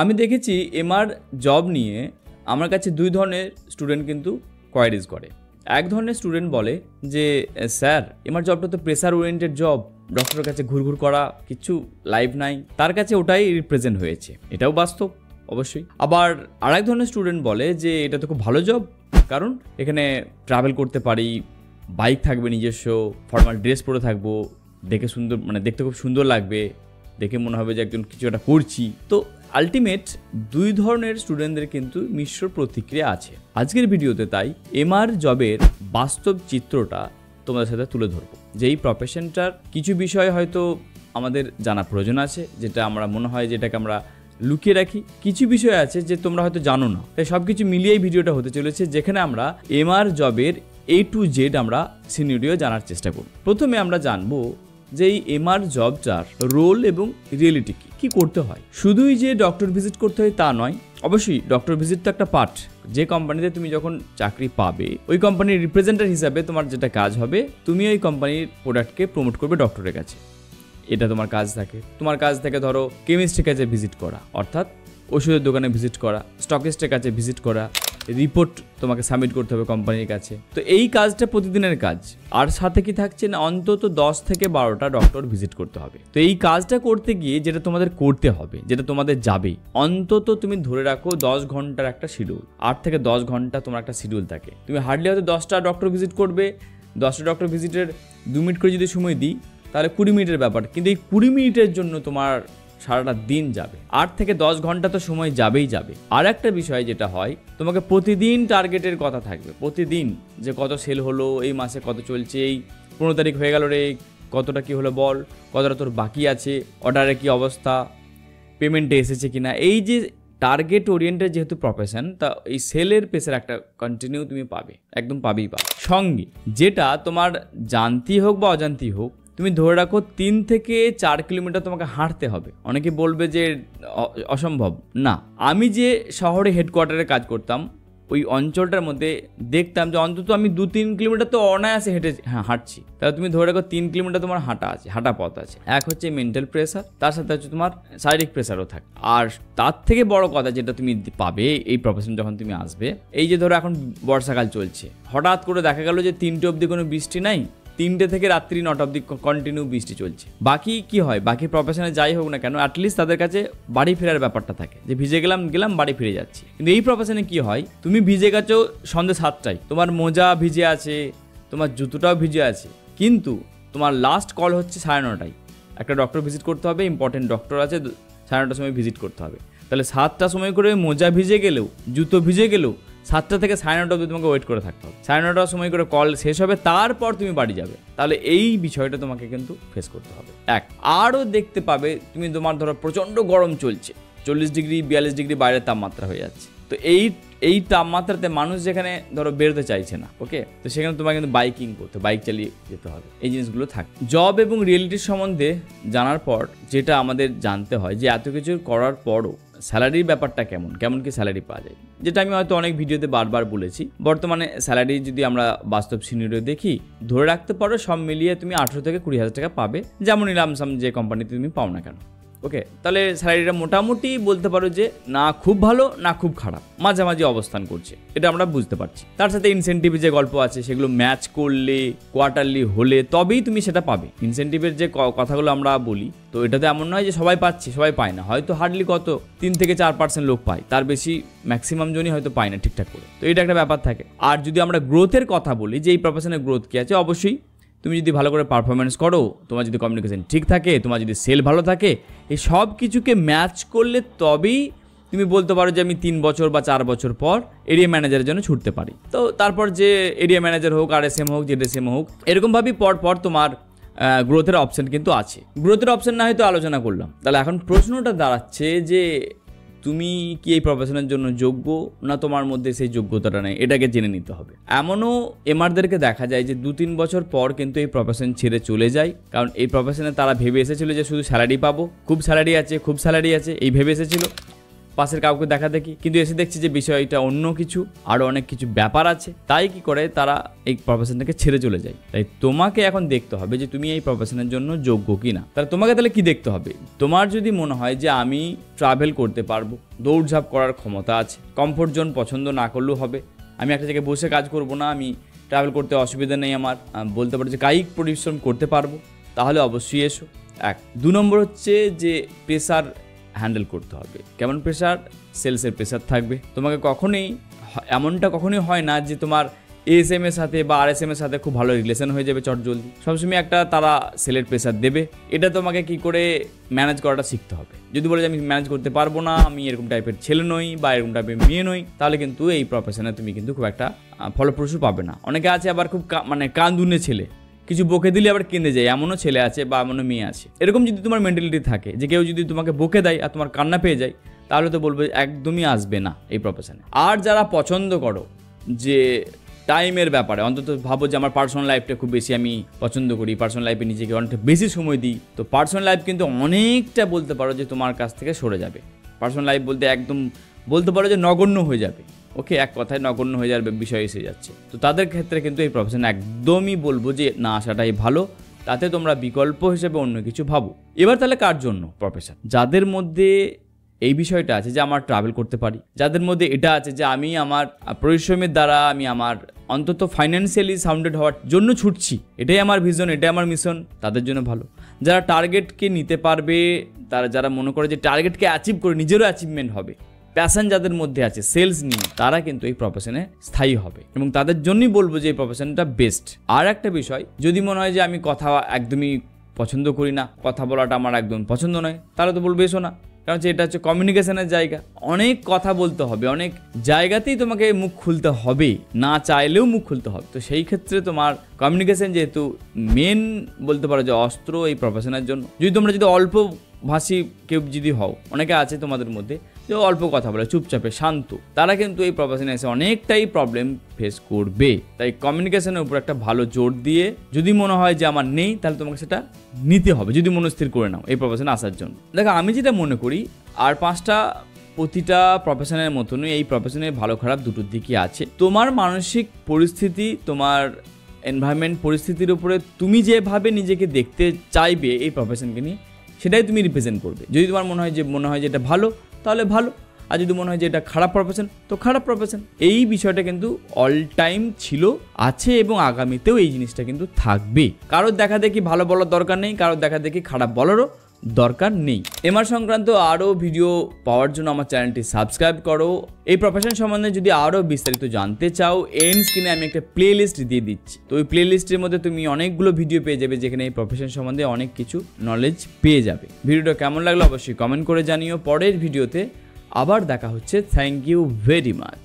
আমি দেখেছি MR job নিয়ে আমার কাছে দুই ধরনের স্টুডেন্ট কিন্তু কোয়ারিজ করে। এক ধরনের স্টুডেন্ট বলে যে স্যার এমআর জবটা তো প্রেসার ওরিয়েন্টেড জব, ডক্টরের কাছে ঘুরঘুর করা, কিছু লাইভ নাই, তার কাছে ওটাই রিপ্রেজেন্ট হয়েছে। এটাও বাস্তব অবশ্যই। আবার আরেক ধরনের স্টুডেন্ট বলে যে এটা তো খুব ভালো জব, কারণ এখানে ট্রাভেল করতে পারি, বাইক থাকবে নিজস্ব, ফর্মাল ড্রেস পরে থাকবো, দেখে সুন্দর, মানে দেখতে খুব সুন্দর লাগবে, দেখে মনে হবে যে একজন কিছু একটা করছি। তো আলটিমেট দুই ধরনের স্টুডেন্টদের কিন্তু মিশ্র প্রতিক্রিয়া আছে। আজকের ভিডিওতে তাই এমআর জবের বাস্তব চিত্রটা তোমাদের সাথে তুলে ধরবো, যে এই প্রফেশনটার কিছু বিষয় হয়তো আমাদের জানা প্রয়োজন আছে, যেটা আমরা মনে হয় যেটাকে আমরা লুকিয়ে রাখি, কিছু বিষয় আছে যে তোমরা হয়তো জানো না। তাই সব কিছু মিলিয়েই ভিডিওটা হতে চলেছে, যেখানে আমরা এমআর জবের A to Z আমরা সিনারিও জানার চেষ্টা করব। প্রথমে আমরা জানবো যে এই এমআর জবটার রোল এবং রিয়েলিটি কি করতে হয়। শুধুই যে ডক্টর ভিজিট করতে হয় তা নয়, অবশ্যই ডক্টর ভিজিট তো একটা পার্ট। যে কোম্পানিতে তুমি যখন চাকরি পাবে, ওই কোম্পানির রিপ্রেজেন্টেটিভ হিসাবে তোমার যেটা কাজ হবে, তুমি ওই কোম্পানির প্রোডাক্টকে প্রমোট করবে ডক্টরের কাছে। এটা তোমার কাজ থাকে। তোমার কাজ থেকে ধরো কেমিস্ট্রির কাছে ভিজিট করা, অর্থাৎ ওষুধের দোকানে ভিজিট করা, স্টকিস্টের কাছে ভিজিট করা, রিপোর্ট তোমাকে সাবমিট করতে হবে কোম্পানির কাছে। তো এই কাজটা প্রতিদিনের কাজ। আর সাথে কি থাকছে না, অন্তত 10 থেকে 12টা ডক্টর ভিজিট করতে হবে। তো এই কাজটা করতে গিয়ে যেটা তোমাদের করতে হবে, যেটা তোমাদের যাবে, অন্তত তুমি ধরে রাখো 10 ঘন্টার একটা শিডিউল, 8 থেকে 10 ঘন্টা তোমার একটা শিডিউল থাকে। তুমি হার্ডলি হয়তো 10টা ডক্টর ভিজিট করবে, 10টা ডক্টর ভিজিটের 2 মিনিট করে যদি সময় দিই, তাহলে 20 মিনিটের ব্যাপার। কিন্তু এই 20 মিনিটের জন্য তোমার সারাটা দিন যাবে, 8 থেকে 10 ঘন্টা তো সময় যাবেই যাবে। আর একটা বিষয় যেটা হয়, তোমাকে প্রতিদিন টার্গেটের কথা থাকবে, প্রতিদিন যে কত সেল হলো, এই মাসে কত চলছে, এই 15 তারিখ হয়ে গেল রে, কতটা কি হলো বল, কতটা তোর বাকি আছে, অর্ডারের কি অবস্থা, পেমেন্টে এসেছে কিনা। এই যে টার্গেট ওরিয়েন্টেড যেহেতু প্রফেশন, তা এই সেলের পেসের একটা কন্টিনিউ তুমি পাবে, একদম পাবেই পাবে। সঙ্গে যেটা তোমার জানতেই হোক বা অজান্তেই হোক, তুমি ধরে রাখো 3 থেকে 4 কিলোমিটার তোমাকে হাঁটতে হবে। অনেকে বলবে যে অসম্ভব। না, আমি যে শহরে হেডকোয়ার্টারে কাজ করতাম, ওই অঞ্চলটার মধ্যে দেখতাম যে অন্তত আমি 2-3 কিলোমিটার তো অনায়াসে হাঁটছি। তাহলে তুমি ধরে রাখো 3 কিলোমিটার তোমার হাঁটা পথ আছে। এক হচ্ছে মেন্টাল প্রেসার, তার সাথে হচ্ছে তোমার শারীরিক প্রেসারও থাকে। আর তার থেকে বড় কথা যেটা তুমি পাবে এই প্রফেশন যখন তুমি আসবে, এই যে ধরো এখন বর্ষাকাল চলছে, হঠাৎ করে দেখা গেল যে 3টে অবধি কোনো বৃষ্টি নাই, 3টে থেকে রাত্রি 9টা অবধি কন্টিনিউ বৃষ্টি চলছে। বাকি কি হয়, বাকি প্রফেশনে যাই হোক না কেন, অ্যাটলিস্ট তাদের কাছে বাড়ি ফেরার ব্যাপারটা থাকে, যে ভিজে গেলাম বাড়ি ফিরে যাচ্ছি। কিন্তু এই প্রফেশনে কি হয়, তুমি ভিজে গেছো সন্ধ্যে 7টায়, তোমার মোজা ভিজে আছে, তোমার জুতোটাও ভিজে আছে, কিন্তু তোমার লাস্ট কল হচ্ছে 9:30টায়। একটা ডক্টর ভিজিট করতে হবে, ইম্পর্টেন্ট ডক্টর আছে, 9:30টার সময় ভিজিট করতে হবে। তাহলে 7টার সময় করে মোজা ভিজে গেলেও, জুতো ভিজে গেলেও 7টা থেকে 9:30 অবধি তোমাকে ওয়েট করে থাকতে হবে। 9:30টার সময় করে কল শেষ হবে, তারপর তুমি বাড়ি যাবে। তাহলে এই বিষয়টা তোমাকে কিন্তু ফেস করতে হবে। আরও দেখতে পাবে তুমি, তোমার ধরো প্রচণ্ড গরম চলছে, 40 ডিগ্রি 42 ডিগ্রি বাইরের তাপমাত্রা হয়ে যাচ্ছে। তো এই তাপমাত্রাতে মানুষ যেখানে ধরো বেরোতে চাইছে না, ওকে, তো সেখানে তোমাকে কিন্তু বাইকিং করতে, বাইক চালিয়ে যেতে হবে। এই জিনিসগুলো থাকে। জব এবং রিয়েলিটির সম্বন্ধে জানার পর যেটা আমাদের জানতে হয়, যে এত কিছু করার পরও স্যালারির ব্যাপারটা কেমন কি স্যালারি পাওয়া যায়, যেটা আমি হয়তো অনেক ভিডিওতে বারবার বলেছি। বর্তমানে স্যালারি যদি আমরা বাস্তব সিনারিও দেখি, ধরে রাখতে পারো সব মিলিয়ে তুমি 18 থেকে 20,000 টাকা পাবে, যেমন নিলামসাম যে কোম্পানিতে তুমি পাও না কেন, ওকে। তাহলে স্যালারিটা মোটামুটি বলতে পারো যে না খুব ভালো না খুব খারাপ, মাঝামাঝি অবস্থান করছে, এটা আমরা বুঝতে পারছি। তার সাথে ইনসেন্টিভ যে গল্প আছে, সেগুলো ম্যাচ করলে, কোয়ার্টারলি হলে তবেই তুমি সেটা পাবে। ইনসেন্টিভের যে কথাগুলো আমরা বলি, তো এটা তো এমন নয় যে সবাই পাচ্ছে, সবাই পায় না, হয়তো হার্ডলি কত 3 থেকে 4% লোক পায়, তার বেশি ম্যাক্সিমাম জনই হয়তো পায় না ঠিকঠাক করে। তো এটা একটা ব্যাপার থাকে। আর যদি আমরা গ্রোথের কথা বলি, যে এই প্রফেশনের গ্রোথ কি আছে, অবশ্যই তুমি যদি ভালো করে পারফরমেন্স করো, তোমার যদি কমিউনিকেশন ঠিক থাকে, তোমার যদি সেল ভালো থাকে, এই সব কিছুকে ম্যাচ করলে তবেই তুমি বলতে পারো যে আমি 3 বছর বা 4 বছর পর এরিয়া ম্যানেজারের জন্য ছুটতে পারি। তো তারপর যে এরিয়া ম্যানেজার হোক, RSM হোক, ZSM হোক, এরকমভাবেই পর তোমার গ্রোথের অপশন কিন্তু আছে। গ্রোথের অপশন না হয়তো আলোচনা করলাম। তাহলে এখন প্রশ্নটা দাঁড়াচ্ছে যে তুমি কি এই প্রফেশনের জন্য যোগ্য, না তোমার মধ্যে সেই যোগ্যতাটা নেই, এটাকে জেনে নিতে হবে। এমনও এমআরদেরকে দেখা যায় যে 2-3 বছর পর কিন্তু এই প্রফেশন ছেড়ে চলে যায়, কারণ এই প্রফেশনে তারা ভেবে এসেছিল যে শুধু স্যালারি পাবো, খুব স্যালারি আছে এই ভেবে এসেছিল। পাশের কাউকে দেখা দেখি, কিন্তু এসে দেখছি যে বিষয়টা অন্য কিছু, আরও অনেক কিছু ব্যাপার আছে, তাই কি করে তারা এই প্রফেশনটাকে ছেড়ে চলে যায়। তাই তোমাকে এখন দেখতে হবে যে তুমি এই প্রফেশনের জন্য যোগ্য কি না। তাহলে তোমাকে তাহলে কি দেখতে হবে, তোমার যদি মনে হয় যে আমি ট্রাভেল করতে পারবো, দৌড়ঝাঁপ করার ক্ষমতা আছে, কমফোর্ট জোন পছন্দ না করলেও হবে, আমি একটা জায়গায় বসে কাজ করব না, আমি ট্রাভেল করতে অসুবিধা নেই আমার, বলতে পারো যে কায়িক পরিশ্রম করতে পারবো, তাহলে অবশ্যই এসো। 1 2 নম্বর হচ্ছে যে প্রেশার হ্যান্ডেল করতে হবে। কেমন প্রেশার? সেলসের প্রেশার থাকবে। তোমাকে এমনটা কখনোই হয় না যে তোমার এএসএম এর সাথে বা আরএসএম এর সাথে খুব ভালো রিলেশন হয়ে যাবে চট জলদি। সবসময় একটা তারা সেলের প্রেশার দেবে, এটা তোমাকে কি করে ম্যানেজ করাটা শিখতে হবে। যদি বলে যে আমি ম্যানেজ করতে পারবো না, আমি এরকম টাইপের ছেলে নই বা এরকম টাইপের মেয়ে নই, তাহলে কিন্তু এই প্রফেশনে তুমি কিন্তু খুব একটা ফলপ্রসূ পাবে না। অনেকে আছে আবার খুব কান্দুনে ছেলে, কিছু বকে দিলে আবার কেঁদে যায়, এমনও ছেলে আছে বা এমনও মেয়ে আছে। এরকম যদি তোমার মেন্টালিটি থাকে যে কেউ যদি তোমাকে বকে দেয় আর তোমার কান্না পেয়ে যায়, তাহলে তো বলবে একদমই আসবে না এই প্রফেশনে। আর যারা পছন্দ করো যে টাইমের ব্যাপারে, অন্তত ভাবো যে আমার পার্সোনাল লাইফটা খুব বেশি আমি পছন্দ করি, পার্সোনাল লাইফে নিজেকে অনেকটা বেশি সময় দিই, তো পার্সোনাল লাইফ কিন্তু অনেকটা বলতে পারো যে তোমার কাছ থেকে সরে যাবে। পার্সোনাল লাইফ বলতে একদম বলতে পারো যে নগণ্য হয়ে যাবে। ওকে, এক কথায় নগণ্য হয়ে যাবে বিষয় এসে যাচ্ছে। তো তাদের ক্ষেত্রে কিন্তু এই প্রফেশন একদমই বলবো যে না আসাটাই ভালো, তাতে তোমরা বিকল্প হিসেবে অন্য কিছু ভাবো। এবার তাহলে কার জন্য প্রফেশন? যাদের মধ্যে এই বিষয়টা আছে যে আমার ট্রাভেল করতে পারি, যাদের মধ্যে এটা আছে যে আমি আমার পরিশ্রমের দ্বারা আমি আমার অন্তত ফাইন্যান্সিয়ালি সাউন্ডেড হওয়ার জন্য ছুটছি, এটাই আমার ভিশন, এটাই আমার মিশন, তাদের জন্য ভালো। যারা টার্গেটকে নিতে পারবে, যারা মনে করে যে টার্গেটকে অ্যাচিভ করে নিজেরও অ্যাচিভমেন্ট হবে, প্যাশন যাদের মধ্যে আছে সেলস নিয়ে, তারা কিন্তু এই প্রফেশনে স্থায়ী হবে এবং তাদের জন্যই বলবো যে এই প্রফেশনটা বেস্ট। আর একটা বিষয়, যদি মনে হয় যে আমি কথা একদমই পছন্দ করি না, কথা বলাটা আমার একদম পছন্দ নয়, তাহলে তো বলবো এসো না। কারণ এটা হচ্ছে কমিউনিকেশনের জায়গা, অনেক কথা বলতে হবে, অনেক জায়গাতেই তোমাকে মুখ খুলতে হবে, না চাইলেও মুখ খুলতে হবে। তো সেই ক্ষেত্রে তোমার কমিউনিকেশন যেহেতু মেন বলতে পারো যে অস্ত্র এই প্রফেশনের জন্য। যদি অল্প ভাষী কেউ যদি হও, অনেকে আছে তোমাদের মধ্যে যে অল্প কথা বলে, চুপচাপে শান্ত, তারা কিন্তু এই প্রফেশনে এসে অনেকটাই প্রবলেম ফেস করবে। তাই কমিউনিকেশনের উপর একটা ভালো জোর দিয়ে, যদি মনে হয় যে আমার নেই, তাহলে তোমাকে সেটা নিতে হবে, যদি মনস্থির করে নাও এই প্রফেশনে আসার জন্য। দেখো, আমি যেটা মনে করি, আর 5টা প্রতিটা প্রফেশনের মতনই এই প্রফেশনের ভালো খারাপ দুটোর দিকই আছে। তোমার মানসিক পরিস্থিতি, তোমার এনভায়রনমেন্ট পরিস্থিতির উপরে তুমি যেভাবে নিজেকে দেখতে চাইবে এই প্রফেশনকে নিয়ে, সেটাই তুমি রিপ্রেজেন্ট করবে। যদি তোমার মনে হয় যে এটা ভালো, তাহলে ভালো, আর যদি মনে হয় যে এটা খারাপ প্রফেশন, তো খারাপ প্রফেশন। এই বিষয়টা কিন্তু অল টাইম ছিল, আছে এবং আগামীতেও এই জিনিসটা কিন্তু থাকবে। কারোর দেখা দেখি ভালো বলার দরকার নেই, কারোর দেখা দেখি খারাপ বলারও দরকার নেই। এমআর সংক্রান্ত আরও ভিডিও পাওয়ার জন্য আমার চ্যানেলটি সাবস্ক্রাইব করো। এই প্রফেশন সম্বন্ধে যদি আরও বিস্তারিত জানতে চাও, এন্ড স্ক্রিনে আমি একটা প্লে লিস্ট দিয়ে দিচ্ছি। তো ওই প্লে লিস্টের মধ্যে তুমি অনেকগুলো ভিডিও পেয়ে যাবে, যেখানে এই প্রফেশন সম্বন্ধে অনেক কিছু নলেজ পেয়ে যাবে। ভিডিওটা কেমন লাগলো অবশ্যই কমেন্ট করে জানিও। পরের ভিডিওতে আবার দেখা হচ্ছে। Thank you very much.